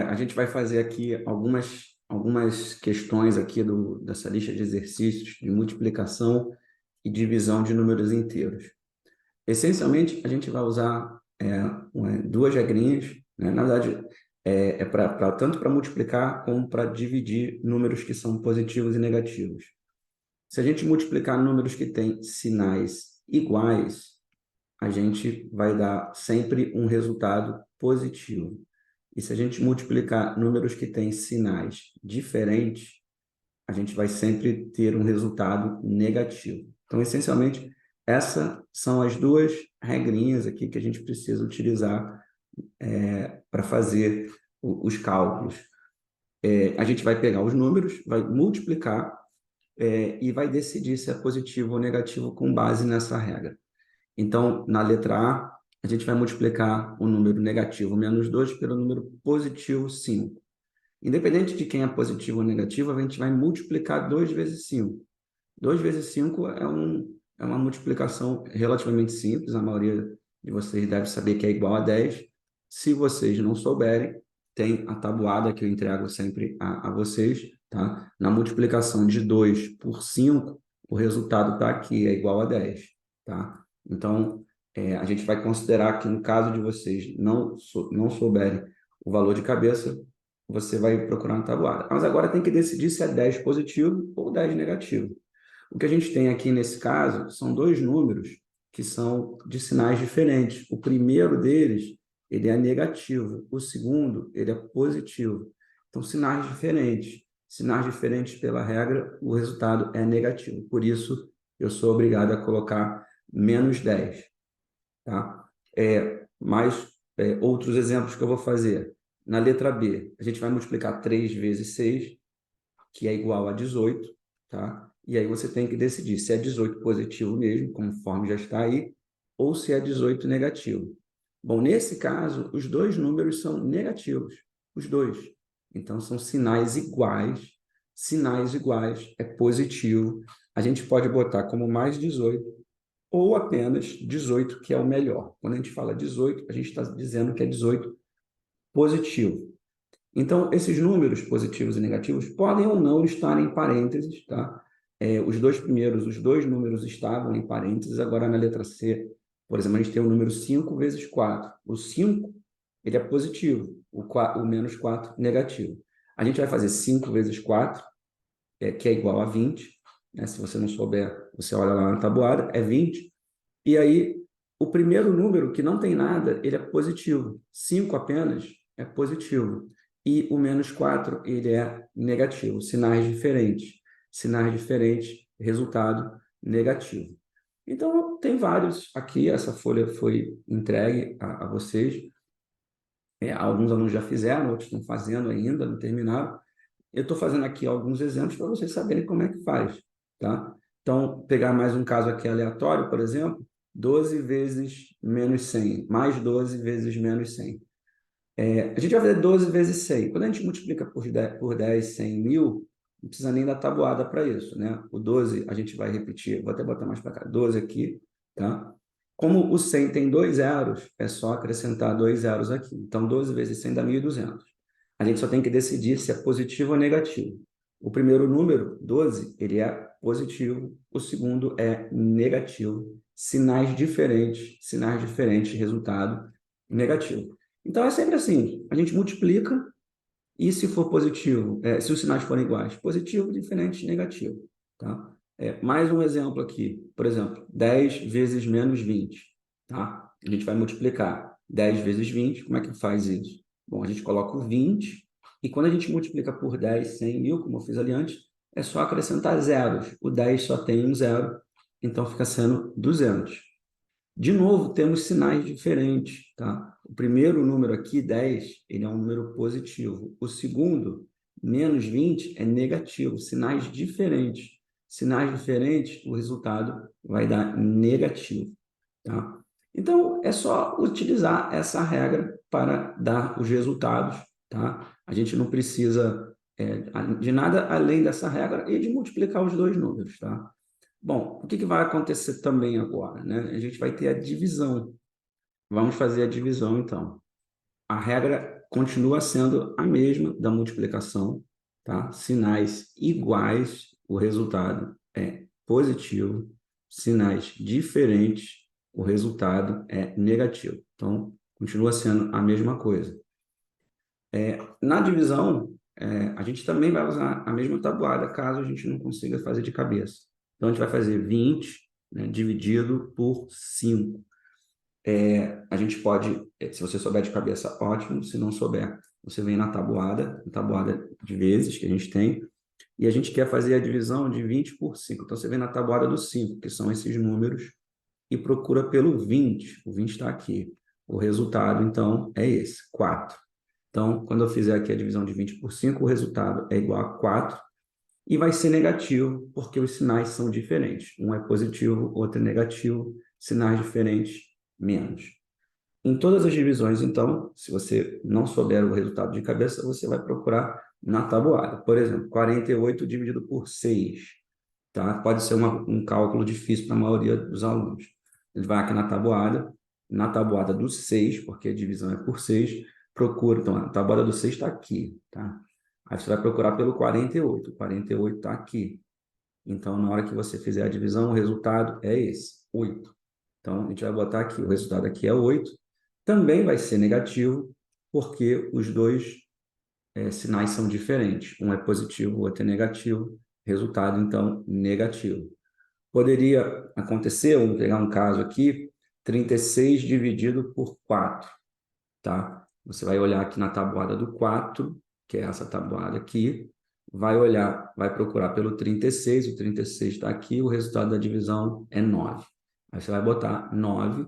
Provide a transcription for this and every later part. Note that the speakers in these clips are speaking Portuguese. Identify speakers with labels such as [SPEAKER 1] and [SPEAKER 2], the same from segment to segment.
[SPEAKER 1] A gente vai fazer aqui algumas questões aqui dessa lista de exercícios de multiplicação e divisão de números inteiros. Essencialmente, a gente vai usar duas regrinhas, né? Na verdade, tanto para multiplicar como para dividir números que são positivos e negativos. Se a gente multiplicar números que têm sinais iguais, a gente vai dar sempre um resultado positivo. E se a gente multiplicar números que têm sinais diferentes, a gente vai sempre ter um resultado negativo. Então, essencialmente, essas são as duas regrinhas aqui que a gente precisa utilizar para fazer os cálculos. A gente vai pegar os números, vai multiplicar e vai decidir se é positivo ou negativo com base nessa regra. Então, na letra a gente vai multiplicar o número negativo menos 2 pelo número positivo 5. Independente de quem é positivo ou negativo, a gente vai multiplicar 2 vezes 5. 2 vezes 5 é uma multiplicação relativamente simples, a maioria de vocês deve saber que é igual a 10. Se vocês não souberem, tem a tabuada que eu entrego sempre a vocês, tá? Na multiplicação de 2 por 5, o resultado está aqui, é igual a 10, tá? Então, a gente vai considerar que no caso de vocês não souberem o valor de cabeça, você vai procurar na tabuada. Mas agora tem que decidir se é 10 positivo ou 10 negativo. O que a gente tem aqui nesse caso são dois números que são de sinais diferentes. O primeiro deles, ele é negativo. O segundo, ele é positivo. Então, sinais diferentes. Sinais diferentes pela regra, o resultado é negativo. Por isso, eu sou obrigado a colocar menos 10. Tá? Outros exemplos que eu vou fazer. Na letra B, a gente vai multiplicar 3 vezes 6, que é igual a 18, tá? E aí você tem que decidir se é 18 positivo mesmo, conforme já está aí, ou se é 18 negativo. Bom, nesse caso, os dois números são negativos, os dois. Então, são sinais iguais. Sinais iguais é positivo. A gente pode botar como mais 18 ou apenas 18, que é o melhor. Quando a gente fala 18, a gente está dizendo que é 18 positivo. Então, esses números positivos e negativos podem ou não estar em parênteses, tá? Os dois números estavam em parênteses, agora na letra C, por exemplo, a gente tem o número 5 vezes 4. O 5, ele é positivo, o menos 4, negativo. A gente vai fazer 5 vezes 4, que é igual a 20, né? Se você não souber, você olha lá na tabuada, é 20. E aí, o primeiro número, que não tem nada, ele é positivo. 5 apenas é positivo. E o menos 4, ele é negativo. Sinais diferentes. Sinais diferentes, resultado negativo. Então, tem vários aqui. Essa folha foi entregue a vocês. Alguns alunos já fizeram, outros estão fazendo ainda, não terminaram. Eu estou fazendo aqui alguns exemplos para vocês saberem como é que faz, tá? Então, pegar mais um caso aqui aleatório, por exemplo, 12 vezes menos 100, mais 12 vezes menos 100. A gente vai fazer 12 vezes 100. Quando a gente multiplica por 10 100 mil, não precisa nem dar tabuada para isso, né? O 12 a gente vai repetir, vou até botar mais para cá, 12 aqui, tá? Como o 100 tem dois zeros, é só acrescentar dois zeros aqui. Então, 12 vezes 100 dá 1.200. A gente só tem que decidir se é positivo ou negativo. O primeiro número, 12, ele é positivo. O segundo é negativo. Sinais diferentes, resultado negativo. Então, é sempre assim. A gente multiplica e se for positivo, se os sinais forem iguais, positivo, diferente, negativo. Tá? Mais um exemplo aqui. Por exemplo, 10 vezes menos 20. Tá? A gente vai multiplicar 10 vezes 20. Como é que faz isso? Bom, a gente coloca o 20 e quando a gente multiplica por 10, 100 mil, como eu fiz ali antes, é só acrescentar zeros. O 10 só tem um zero, então fica sendo 200. De novo, temos sinais diferentes, tá? O primeiro número aqui, 10, ele é um número positivo. O segundo, menos 20, é negativo. Sinais diferentes. Sinais diferentes, o resultado vai dar negativo, tá? Então, é só utilizar essa regra para dar os resultados, tá? A gente não precisa de nada além dessa regra e de multiplicar os dois números, tá? Bom, o que vai acontecer também agora, né? A gente vai ter a divisão. Vamos fazer a divisão, então. a regra continua sendo a mesma da multiplicação, tá? Sinais iguais, o resultado é positivo. Sinais diferentes, o resultado é negativo. Então, continua sendo a mesma coisa. Na divisão, a gente também vai usar a mesma tabuada, caso a gente não consiga fazer de cabeça. Então, a gente vai fazer 20, né, dividido por 5. A gente pode, se você souber de cabeça, ótimo. Se não souber, você vem na tabuada de vezes que a gente tem, e a gente quer fazer a divisão de 20 por 5. Então, você vem na tabuada do 5, que são esses números, e procura pelo 20. O 20 está aqui. O resultado, então, é esse, 4. Então, quando eu fizer aqui a divisão de 20 por 5, o resultado é igual a 4, e vai ser negativo, porque os sinais são diferentes. Um é positivo, outro é negativo, sinais diferentes, menos. Em todas as divisões, então, se você não souber o resultado de cabeça, você vai procurar na tabuada. Por exemplo, 48 dividido por 6. Tá? Pode ser um cálculo difícil para a maioria dos alunos. Ele vai aqui na tabuada do 6, porque a divisão é por 6, procura. Então, a tabuada do 6 está aqui. Tá? Aí você vai procurar pelo 48. O 48 está aqui. Então, na hora que você fizer a divisão, o resultado é esse, 8. Então, a gente vai botar aqui, o resultado aqui é 8. Também vai ser negativo, porque os dois sinais são diferentes. Um é positivo, o outro é negativo. Resultado, então, negativo. Poderia acontecer, vamos pegar um caso aqui, 36 dividido por 4. Tá? Você vai olhar aqui na tabuada do 4, que é essa tabuada aqui, vai olhar, vai procurar pelo 36, o 36 está aqui, o resultado da divisão é 9. Aí você vai botar 9.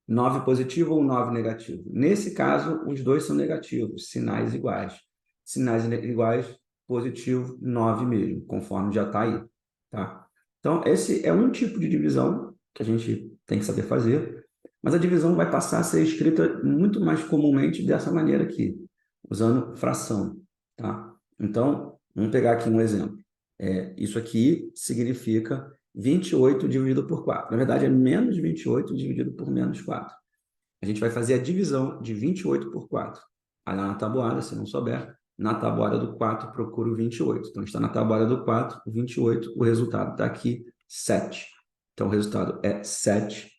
[SPEAKER 1] 9 positivo ou 9 negativo? Nesse caso, os dois são negativos, sinais iguais. Sinais iguais, positivo, 9 mesmo, conforme já está aí. Tá? Então, esse é um tipo de divisão que a gente tem que saber fazer, mas a divisão vai passar a ser escrita muito mais comumente dessa maneira aqui, usando fração. Tá? Então, vamos pegar aqui um exemplo. Isso aqui significa 28 dividido por 4. Na verdade, é menos 28 dividido por menos 4. A gente vai fazer a divisão de 28 por 4. Aí lá na tabuada, se não souber, na tabuada do 4, procura o 28. Então, está na tabuada do 4, 28, o resultado está aqui, 7. Então, o resultado é 7.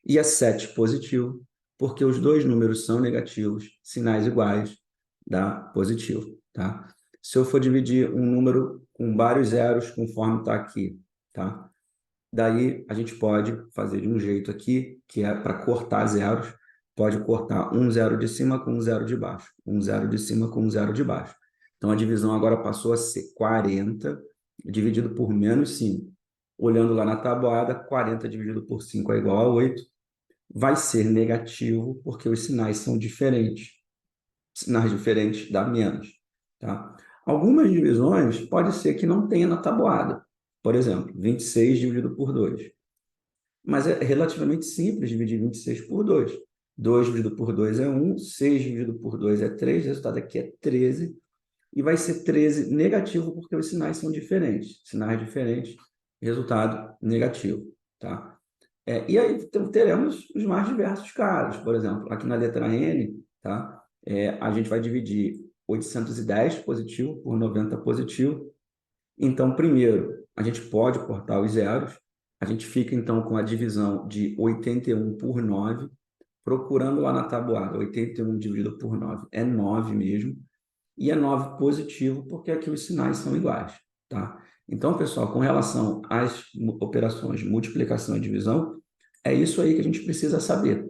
[SPEAKER 1] E é 7 positivo, porque os dois números são negativos, sinais iguais, dá positivo. Tá? Se eu for dividir um número com vários zeros, conforme está aqui, tá? Daí a gente pode fazer de um jeito aqui, que é para cortar zeros, pode cortar um zero de cima com um zero de baixo, um zero de cima com um zero de baixo. Então a divisão agora passou a ser 40 dividido por menos 5. Olhando lá na tabuada, 40 dividido por 5 é igual a 8. Vai ser negativo, porque os sinais são diferentes. Sinais diferentes dá menos. Tá? Algumas divisões pode ser que não tenha na tabuada. Por exemplo, 26 dividido por 2. Mas é relativamente simples dividir 26 por 2. 2 dividido por 2 é 1, 6 dividido por 2 é 3, o resultado aqui é 13, e vai ser 13 negativo porque os sinais são diferentes. Sinais diferentes, resultado negativo. Tá? E aí teremos os mais diversos casos. Por exemplo, aqui na letra N, tá? A gente vai dividir 810 positivo por 90 positivo. Então, primeiro, a gente pode cortar os zeros. A gente fica, então, com a divisão de 81 por 9, procurando lá na tabuada. 81 dividido por 9 é 9 mesmo. E é 9 positivo, porque aqui os sinais são iguais. Tá? Então, pessoal, com relação às operações de multiplicação e divisão, é isso aí que a gente precisa saber.